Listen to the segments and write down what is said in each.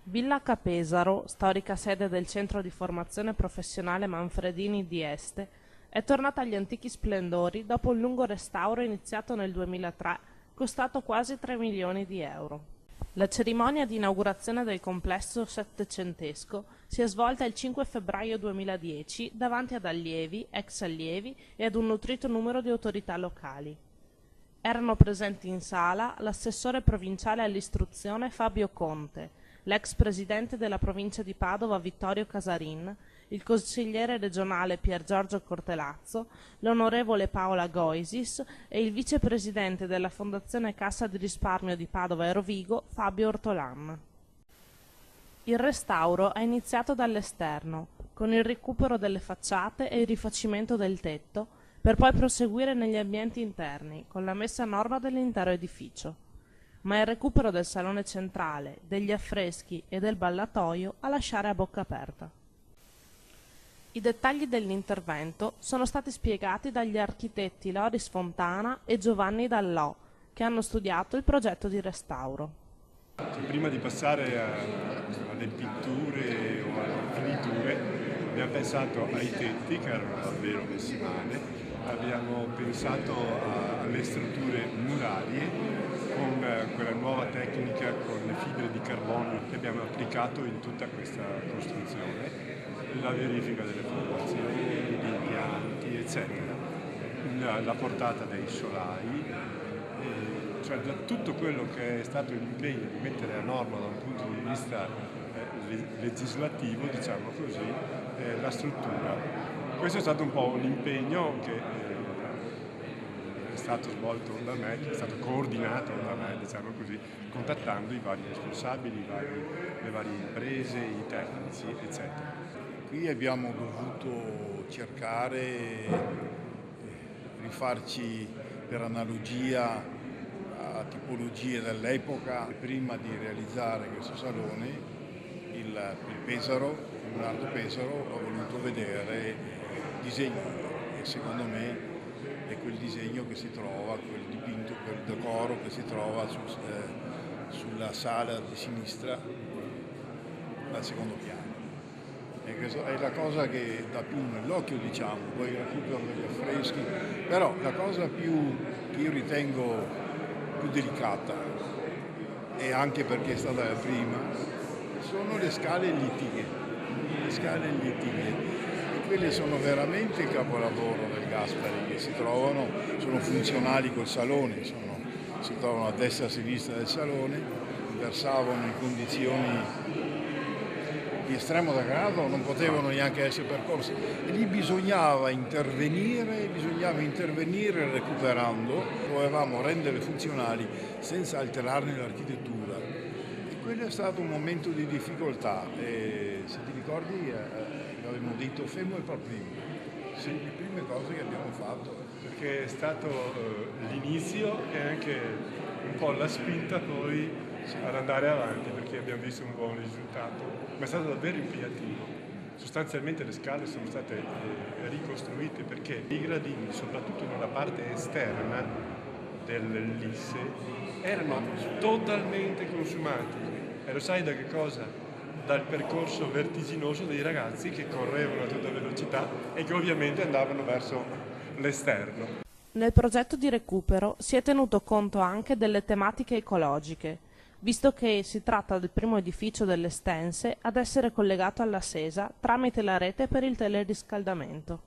Villa Capesaro, storica sede del centro di formazione professionale Manfredini di Este, è tornata agli antichi splendori dopo un lungo restauro iniziato nel 2003, costato quasi 3 milioni di euro. La cerimonia di inaugurazione del complesso settecentesco si è svolta il 5 febbraio 2010 davanti ad allievi, ex allievi e ad un nutrito numero di autorità locali. Erano presenti in sala l'assessore provinciale all'istruzione Fabio Conte, l'ex presidente della provincia di Padova Vittorio Casarin, il consigliere regionale Pier Giorgio Cortelazzo, l'onorevole Paola Goisis e il vicepresidente della Fondazione Cassa di Risparmio di Padova e Rovigo Fabio Ortolan. Il restauro è iniziato dall'esterno, con il recupero delle facciate e il rifacimento del tetto, per poi proseguire negli ambienti interni, con la messa a norma dell'intero edificio. Ma il recupero del salone centrale, degli affreschi e del ballatoio a lasciare a bocca aperta. I dettagli dell'intervento sono stati spiegati dagli architetti Loris Fontana e Giovanni Dallò, che hanno studiato il progetto di restauro. Prima di passare alle pitture o alle finiture abbiamo pensato ai tetti, che erano davvero messi male, abbiamo pensato alle strutture murarie con quella nuova tecnica con le fibre di carbonio che abbiamo applicato in tutta questa costruzione, la verifica delle fondazioni, gli impianti, eccetera, la portata dei solai, cioè da tutto quello che è stato l'impegno di mettere a norma da un punto di vista legislativo, diciamo così, la struttura. Questo è stato un po' un impegno che è stato svolto da me, che è stato coordinato da me, diciamo così, contattando i vari responsabili, le varie imprese, i tecnici, eccetera. Qui abbiamo dovuto cercare, rifarci per analogia a tipologie dell'epoca. Prima di realizzare questo salone, il Pesaro, Leonardo Pesaro, ha voluto vedere il disegno e secondo me è quel disegno che si trova, quel dipinto, quel decoro che si trova sulla sala di sinistra al secondo piano. E questa è la cosa che dà più nell'occhio, diciamo, poi il recupero degli affreschi, però la cosa che io ritengo più delicata, e anche perché è stata la prima, sono le scale littiche. Le scale littiche, e quelle sono veramente il capolavoro del Gaspari, che si trovano, sono funzionali col salone, si trovano a destra e a sinistra del salone, versavano in condizioni di estremo degrado, non potevano neanche essere percorsi e lì bisognava intervenire recuperando, dovevamo renderle funzionali senza alterarne l'architettura, e quello è stato un momento di difficoltà e se ti ricordi avevamo detto fermo il primo, sì, le prime cose che abbiamo fatto, perché è stato l'inizio e anche un po' la spinta poi ad andare avanti, perché abbiamo visto un buon risultato, ma è stato davvero impegnativo. Sostanzialmente le scale sono state ricostruite perché i gradini, soprattutto nella parte esterna dell'ellisse, erano totalmente consumati. E lo sai da che cosa? Dal percorso vertiginoso dei ragazzi che correvano a tutta velocità e che ovviamente andavano verso l'esterno. Nel progetto di recupero si è tenuto conto anche delle tematiche ecologiche, visto che si tratta del primo edificio delle Stense ad essere collegato alla Sesa tramite la rete per il teleriscaldamento.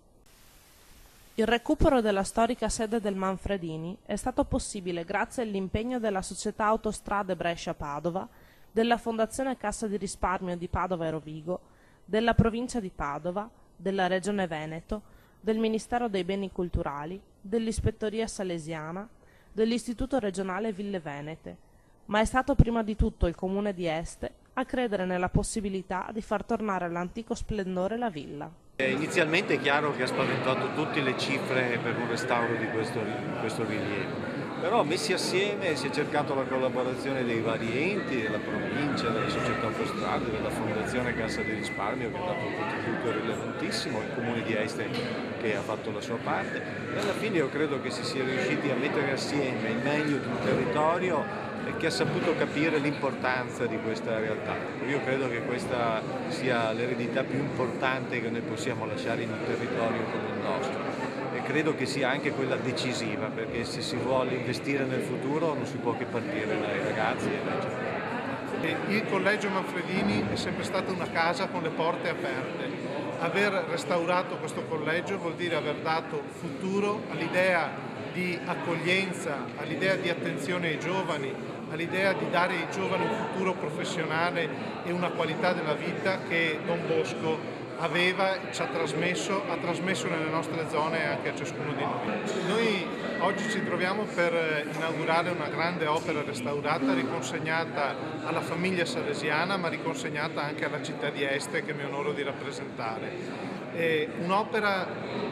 Il recupero della storica sede del Manfredini è stato possibile grazie all'impegno della Società Autostrade Brescia-Padova, della Fondazione Cassa di Risparmio di Padova e Rovigo, della Provincia di Padova, della Regione Veneto, del Ministero dei Beni Culturali, dell'Ispettoria Salesiana, dell'Istituto Regionale Ville Venete, ma è stato prima di tutto il Comune di Este a credere nella possibilità di far tornare all'antico splendore la villa. Inizialmente è chiaro che ha spaventato tutte le cifre per un restauro di questo rilievo, però messi assieme si è cercato la collaborazione dei vari enti, della provincia, della società autostrade, della Fondazione Cassa di Risparmio che ha dato un contributo rilevantissimo, il Comune di Este che ha fatto la sua parte e alla fine io credo che si sia riusciti a mettere assieme il meglio di un territorio e che ha saputo capire l'importanza di questa realtà. Io credo che questa sia l'eredità più importante che noi possiamo lasciare in un territorio come il nostro e credo che sia anche quella decisiva, perché se si vuole investire nel futuro non si può che partire dai ragazzi e dai giovani. Il Collegio Manfredini è sempre stata una casa con le porte aperte. Aver restaurato questo collegio vuol dire aver dato futuro all'idea di accoglienza, all'idea di attenzione ai giovani, all'idea di dare ai giovani un futuro professionale e una qualità della vita che Don Bosco aveva, ci ha trasmesso nelle nostre zone e anche a ciascuno di noi. Noi oggi ci troviamo per inaugurare una grande opera restaurata, riconsegnata alla famiglia salesiana, ma riconsegnata anche alla città di Este che mi onoro di rappresentare. Un'opera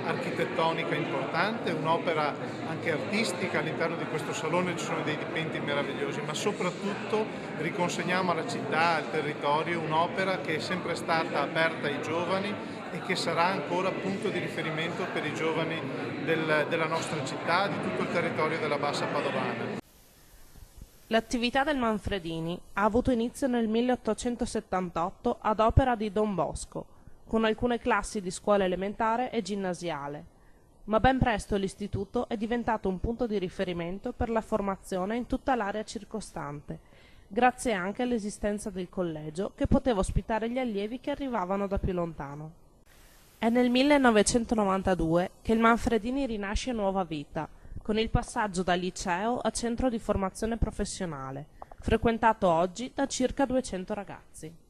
architettonica importante, un'opera anche artistica. All'interno di questo salone ci sono dei dipinti meravigliosi, ma soprattutto riconsegniamo alla città, al territorio, un'opera che è sempre stata aperta ai giovani e che sarà ancora punto di riferimento per i giovani della nostra città, di tutto il territorio della Bassa Padovana. L'attività del Manfredini ha avuto inizio nel 1878 ad opera di Don Bosco, con alcune classi di scuola elementare e ginnasiale, ma ben presto l'istituto è diventato un punto di riferimento per la formazione in tutta l'area circostante, grazie anche all'esistenza del collegio che poteva ospitare gli allievi che arrivavano da più lontano. È nel 1992 che il Manfredini rinasce a nuova vita, con il passaggio da liceo a centro di formazione professionale, frequentato oggi da circa 200 ragazzi.